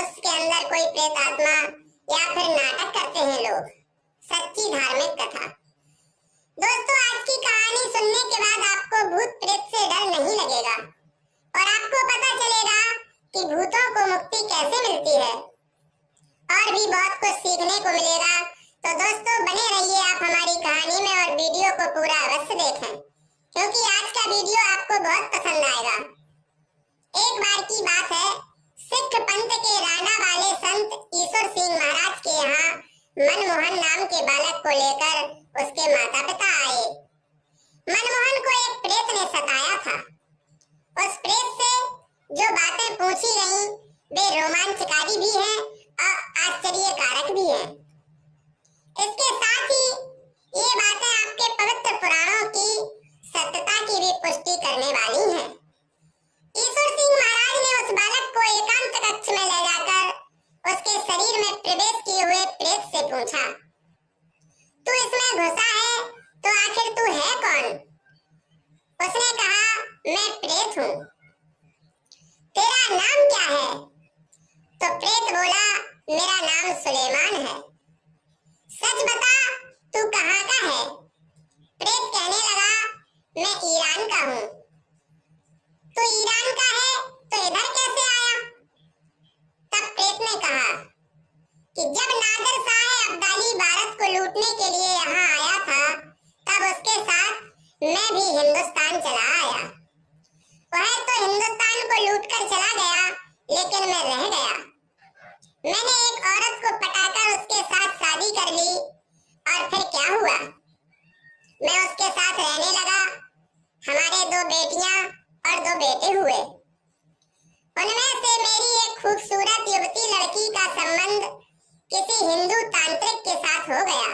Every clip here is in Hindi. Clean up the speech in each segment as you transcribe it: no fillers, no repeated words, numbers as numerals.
उसके अंदर कोई प्रेत आत्मा या फिर नाटक करते हैं लोग। सच्ची धार्मिक कथा। दोस्तों, आज की कहानी सुनने के बाद आपको भूत प्रेत से डर नहीं लगेगा और आपको पता चलेगा कि भूतों को मुक्ति कैसे मिलती है और भी बहुत कुछ सीखने को मिलेगा। तो दोस्तों, बने रहिए आप हमारी कहानी में और वीडियो को पूरा अवश्य देखें, क्योंकि आज का वीडियो आपको बहुत पसंद आएगा। एक बार की बात है, सिख पंथ के राणा वाले संत ईश्वर सिंह महाराज के यहाँ मनमोहन नाम के बालक को लेकर उसके माता पिता आए। मनमोहन को एक प्रेत ने सताया था। उस प्रेत से जो बातें पूछी गईं, वे रोमांचकारी भी हैं और आश्चर्यकारक भी हैं। इसके साथ ही ये बातें आपके पवित्र पुराणों की सत्यता की भी पुष्टि करने वाली हैं। ईश्वर सिंह महाराज ने उस बालक को एकांत कक्ष में ले जाकर उसके शरीर में प्रवेश किए हुए प्रेत से पूछा, तू इसमें घुसा है तो आखिर तू है कौन? उसने कहा, मैं प्रेत हूँ। तेरा नाम क्या है? तो प्रेत बोला, मेरा नाम सुलेमान है। सच बता, तू कहाँ का है? प्रेत कहने लगा, मैं ईरान का हूँ। तो ईरान का है तो इधर कैसे आया? तब प्रेत ने कहा कि जब नादिर शाह अब्दाली भारत को लूटने के लिए यहाँ आया था, तब उसके साथ मैं भी हिंदुस्तान चला आया। वह तो हिंदुस्तान को लूटकर चला गया, लेकिन मैं रह गया। मैंने एक औरत को पटाकर उसके साथ शादी कर ली और फिर क्या हुआ? मैं उसके साथ रहने लगा। हमारे 2 बेटियां और 2 बेटे हुए। उनमें से मेरी एक खूबसूरत युवती लड़की का संबंध किसी हिंदू तांत्रिक के साथ हो गया।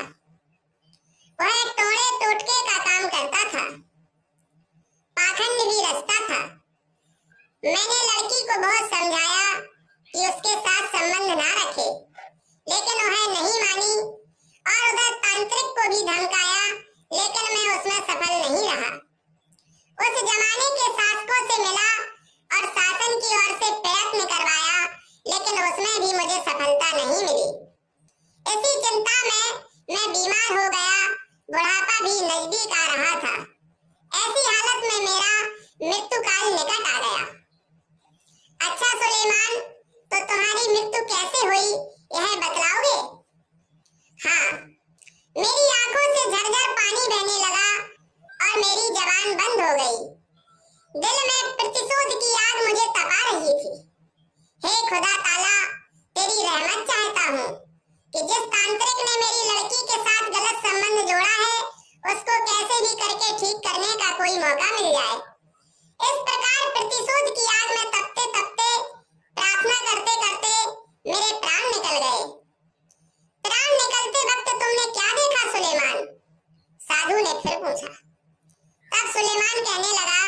वह टोने टोटके का काम करता था, पाखंड भी रचता था। मैंने लड़की को बहुत समझाया कि उसके साथ संबंध ना रखे, लेकिन वह नहीं मानी और उधर तांत्रिक को भी धमकाया, लेकिन मैं उसमें सफल नहीं रहा। उस जमाने के शासकों से मिला और शासन की ओर से प्रयत्न करवाया, लेकिन उसमें भी मुझे सफलता नहीं मिली। इसी चिंता में मैं बीमार हो गया। बुढ़ापा भी नजदीक आ रहा था। ऐसी हालत में मेरा मृत्यु काल निकट आ गया। अच्छा सुलेमान, तो तुम्हारी मृत्यु कैसे हुई, यह बतलाओगे? हाँ, मेरी आंखों से झरझर पानी बहने लगा और मेरी जबान बंद हो गई। दिल में प्रतिशोध की आग मुझे तपा रही थी। हे खुदा ताला, तेरी रहमत चाहता हूँ कि जिस तांत्रिक ने मेरी लड़की के साथ गलत संबंध जोड़ा है, उसको कैसे भी करके ठीक करने का कोई मौका मिल जाए। इस प्रकार प्रतिशोध की आग में तपते तपते, प्रार्थना करते करते मेरे प्राण निकल गए। प्राण निकलते वक्त तुमने क्या देखा सुलेमान? साधु ने फिर पूछा। तब सुलेमान कहने लगा,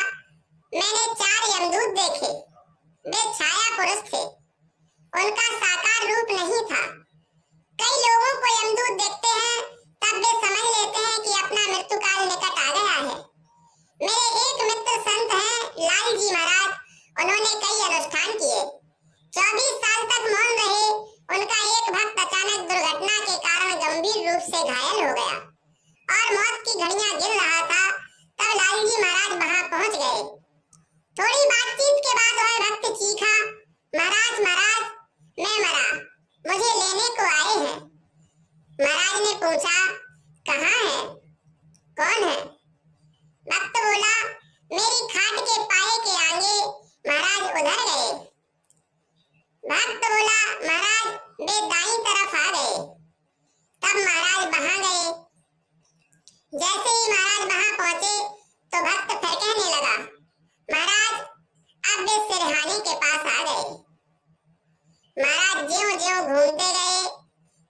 मैंने 4 यमदूत देखे। वे छाया पुरुष थे, उनका साकार रूप नहीं था। कई लोगों को यमदूत देखते हैं, तब वे समझ लेते हैं कि अपना मृत्यु काल निकट आ गया है। मेरे एक मित्र संत हैं लाल जी महाराज, उन्होंने कई अनुष्ठान किए। 24 साल तक मौन रहे। उनका एक भक्त अचानक दुर्घटना के कारण गंभीर रूप से घायल हो गया और मौत की घड़ियां गिन रहा था। तब लाल जी महाराज वहां पहुंच गए। थोड़ी बातचीत के बाद वह भक्त चीखा, महाराज महाराज, मैं मरा, मुझे लेने को आए हैं। महाराज ने पूछा, कहाँ है, कौन है? भक्त बोला, मेरी खाट के पाए के आगे महाराज उधर गए। भक्त बोला, महाराज वे दाईं तरफ आ गए। तब महाराज वहां गए। जैसे ही महाराज वहां पहुंचे तो भक्त फिर कहने लगा, महाराज अब वे सिरहाने के पास आ गए। महाराज ज्यों-ज्यों घूमते गए,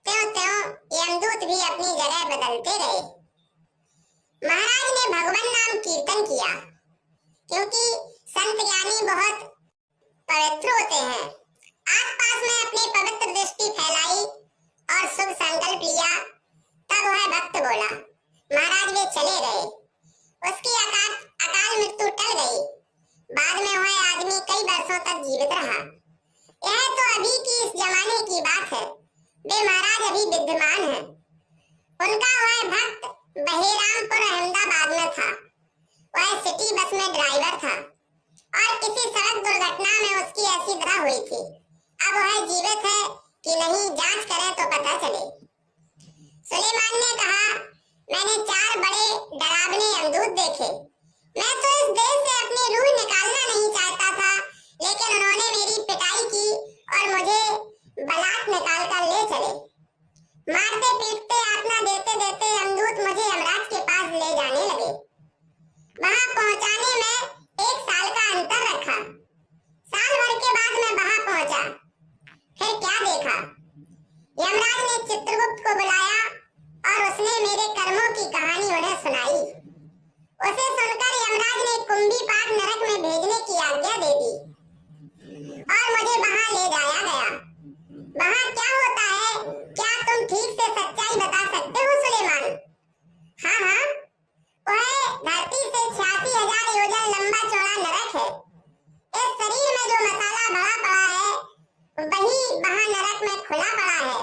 त्यों-त्यों यमदूत भी अपनी जगह बदलते गए। महाराज ने भगवान नाम कीर्तन किया, क्योंकि संत ज्ञानी बहुत पवित्र होते हैं। आसपास में अपनी पवित्र दृष्टि फैलाई और शुभ संकल्प लिया। तब वह भक्त बोला, महाराज वे चले गए। उसकी अकाल मृत्यु टल गई। बाद में वह आदमी कई वर्षों तक जीवित रहा। यह तो अभी की इस जमाने की बात है। वे महाराज अभी विद्यमान हैं। उनका वह भक्त बहिरामपुर अहमदाबाद में था। वह सिटी बस में ड्राइवर था और किसी सड़क दुर्घटना में उसकी ऐसी तरह हुई थी। अब वह जीवित है कि नहीं, जांच करें तो पता चले। सुलेमान ने कहा, मैंने 4 बड़े डरावने यमदूत देखे। मैं तो इस देश से अपनी रूह निकालना नहीं चाहता था, लेकिन उन्होंने मेरी पिटाई की और मुझे बलात् निकाल कर ले चले। मारते पीटते यातना देते देते यमदूत मुझे यमराज के पास ले जाने लगे। वहां पहुंचाने में 1 साल का अंतर रखा। साल भर के बाद मैं वहां पहुंचा। फिर क्या देखा? यमराज ने चित्रगुप्त को बुलाया और उसने मेरे कर्मों की कहानी उन्हें सुनाई। उसे सुनकर यमराज ने कुंभीपाक नरक में भेजने की आज्ञा दे दी और मुझे वहां ले जाया गया। वहां क्या होता है, क्या तुम ठीक से सच्चाई बता सकते हो सुलेमान? हाँ हाँ, वह धरती से 86,000 योजन लंबा चौड़ा नरक है। इस शरीर में जो मसाला भरा पड़ा है वही वहां नरक में खुला पड़ा है।